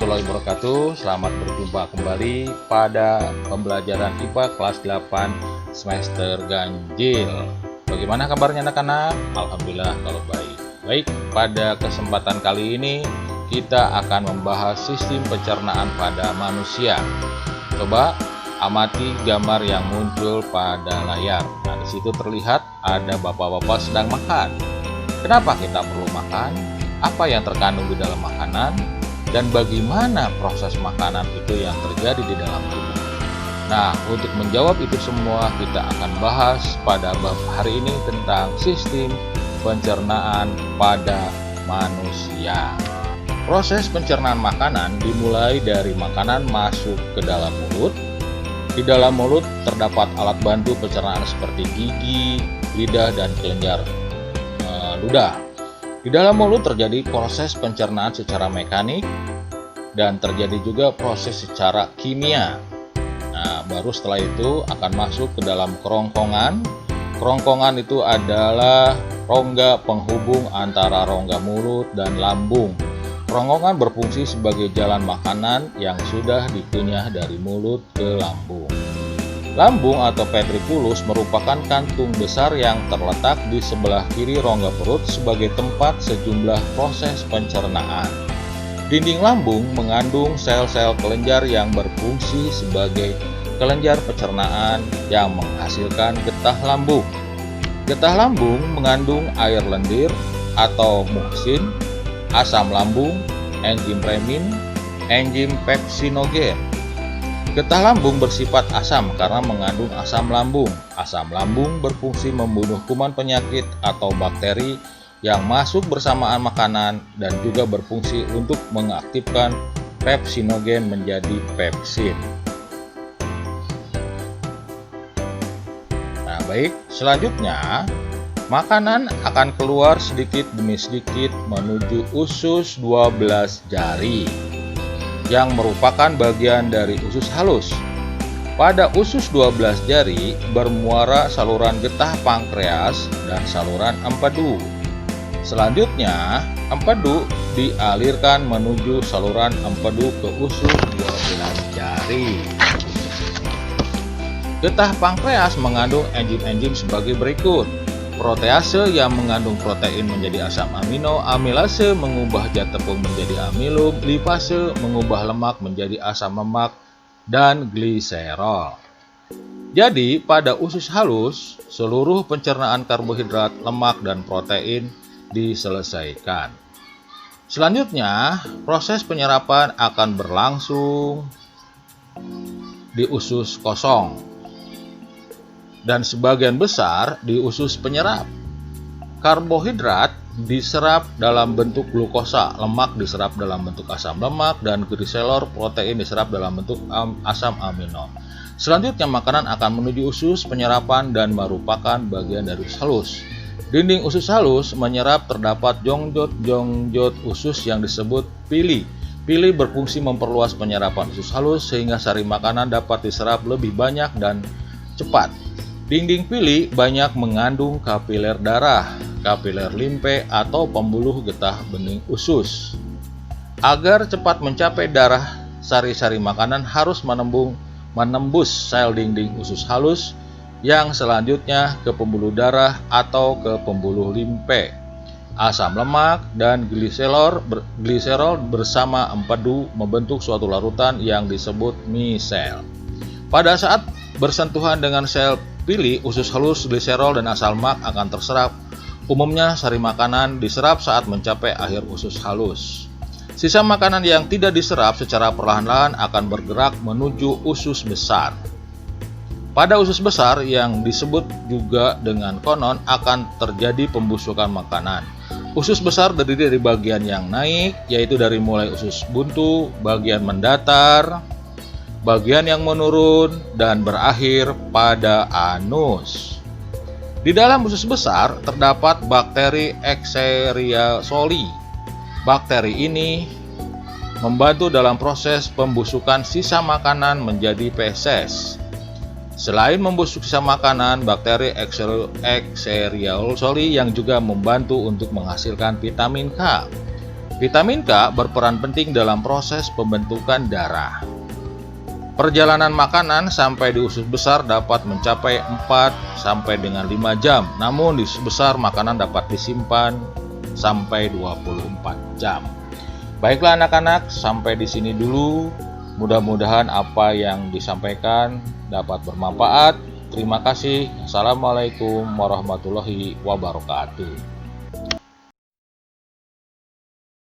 warahmatullahi wabarakatuh. Selamat berjumpa kembali pada pembelajaran IPA kelas 8 semester ganjil. Bagaimana kabarnya anak-anak? Alhamdulillah kalau baik. Baik, pada kesempatan kali ini kita akan membahas sistem pencernaan pada manusia. Coba amati gambar yang muncul pada layar. Nah, di situ terlihat ada bapak-bapak sedang makan. Kenapa kita perlu makan? Apa yang terkandung di dalam makanan? Dan bagaimana proses makanan itu yang terjadi di dalam tubuh. Nah, untuk menjawab itu semua kita akan bahas pada bab hari ini tentang sistem pencernaan pada manusia. Proses pencernaan makanan dimulai dari makanan masuk ke dalam mulut. Di dalam mulut terdapat alat bantu pencernaan seperti gigi, lidah, dan kelenjar ludah. Di dalam mulut terjadi proses pencernaan secara mekanik dan terjadi juga proses secara kimia. Nah, baru setelah itu akan masuk ke dalam kerongkongan. Kerongkongan itu adalah rongga penghubung antara rongga mulut dan lambung. Kerongkongan berfungsi sebagai jalan makanan yang sudah dikunyah dari mulut ke lambung. Lambung atau petrifulus merupakan kantung besar yang terletak di sebelah kiri rongga perut sebagai tempat sejumlah proses pencernaan. Dinding lambung mengandung sel-sel kelenjar yang berfungsi sebagai kelenjar pencernaan yang menghasilkan getah lambung. Getah lambung mengandung air lendir atau muksin, asam lambung, enzim renin, enzim pepsinogen. Getah lambung bersifat asam karena mengandung asam lambung. Asam lambung berfungsi membunuh kuman penyakit atau bakteri yang masuk bersamaan makanan dan juga berfungsi untuk mengaktifkan pepsinogen menjadi pepsin. Nah, baik, selanjutnya makanan akan keluar sedikit demi sedikit menuju usus 12 jari yang merupakan bagian dari usus halus. Pada usus 12 jari bermuara saluran getah pankreas dan saluran empedu. Selanjutnya, empedu dialirkan menuju saluran empedu ke usus 12 jari. Getah pankreas mengandung enzim-enzim sebagai berikut. Protease yang mengandung protein menjadi asam amino, amilase mengubah zat tepung menjadi amilum, lipase mengubah lemak menjadi asam lemak, dan gliserol. Jadi, pada usus halus, seluruh pencernaan karbohidrat, lemak, dan protein diselesaikan. Selanjutnya, proses penyerapan akan berlangsung di usus kosong dan sebagian besar di usus penyerap. Karbohidrat diserap dalam bentuk glukosa, lemak diserap dalam bentuk asam lemak, dan gliserol protein diserap dalam bentuk asam amino. Selanjutnya makanan akan menuju usus penyerapan dan merupakan bagian dari usus halus. Dinding usus halus menyerap terdapat jongjot usus yang disebut pili. Pili berfungsi memperluas penyerapan usus halus sehingga sari makanan dapat diserap lebih banyak dan cepat. Dinding pili banyak mengandung kapiler darah, kapiler limfe atau pembuluh getah bening usus. Agar cepat mencapai darah, sari-sari makanan harus menembus sel dinding usus halus yang selanjutnya ke pembuluh darah atau ke pembuluh limfe. Asam lemak dan gliserol bersama empedu membentuk suatu larutan yang disebut misel. Pada saat bersentuhan dengan sel pili, usus halus, gliserol, dan asam lemak akan terserap. Umumnya sari makanan diserap saat mencapai akhir usus halus. Sisa makanan yang tidak diserap secara perlahan-lahan akan bergerak menuju usus besar. Pada usus besar yang disebut juga dengan konon akan terjadi pembusukan makanan. Usus besar terdiri dari bagian yang naik, yaitu dari mulai usus buntu, bagian mendatar, bagian yang menurun, dan berakhir pada anus. Di dalam usus besar terdapat bakteri Escherichia coli. Bakteri ini membantu dalam proses pembusukan sisa makanan menjadi feses. Selain membusuk sisa makanan, bakteri Escherichia coli yang juga membantu untuk menghasilkan vitamin K. Vitamin K berperan penting dalam proses pembentukan darah. Perjalanan makanan sampai di usus besar dapat mencapai 4 sampai dengan 5 jam. Namun di usus besar makanan dapat disimpan sampai 24 jam. Baiklah anak-anak, sampai di sini dulu. Mudah-mudahan apa yang disampaikan dapat bermanfaat. Terima kasih. Assalamualaikum warahmatullahi wabarakatuh.